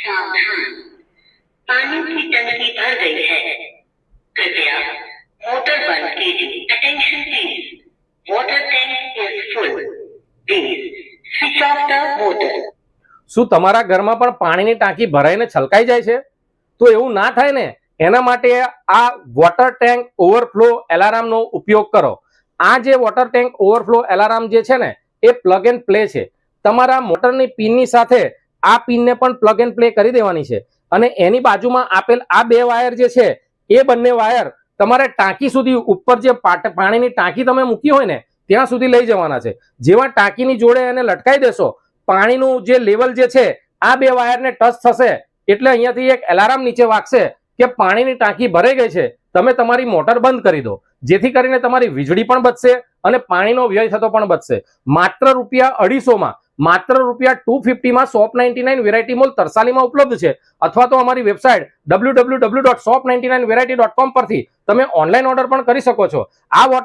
सावधान, पानी की टंकी भर गई है, कृपया मोटर बंद कीजिए। Attention please, water tank is full, please switch off the motor. શું તમારા ઘરમાં પણ પાણીની ટાંકી ભરાઈને છલકાઈ જાય છે? તો એવું ના થાય ને, એના માટે આ વોટર ટેન્ક ઓવરફ્લો એલાર્મનો ઉપયોગ કરો. આ જે વોટર ટેન્ક ઓવરફ્લો એલાર્મ જે છે ને, એ પ્લગ એન્ડ પ્લે છે. તમારા મોટરની પિનની સાથે આ પિનને પણ પ્લગ એન્ડ પ્લે કરી દેવાની છે, અને એની બાજુમાં આપેલ આ બે વાયર જે છે, એ બંને વાયર તમારે ટાંકી સુધી, ઉપર જે પાણીની ટાંકી તમે મૂકી હોય ને ત્યાં સુધી લઈ જવાના છે. જેવા ટાંકીની જોડે એને લટકાઈ દેશો, પાણીનું જે લેવલ જે છે આ બે વાયરને ટચ થશે એટલે અહીંયાથી એક એલાર્મ નીચે વાગશે કે પાણીની ટાંકી ભરાઈ ગઈ છે, તમે તમારી મોટર બંધ કરી દો. જેથી કરીને તમારી વીજળી પણ બચશે અને પાણીનો વ્યય થતો પણ બચશે. માત્ર ₹250 માત્ર ₹250 shop99 વેરાયટી મોલ તરસાલીમાં ઉપલબ્ધ છે, અથવા તો અમારી વેબસાઇટ www.shop99variety.com પરથી તમે ઓનલાઈન ઓર્ડર પણ કરી શકો છો. આ વોટર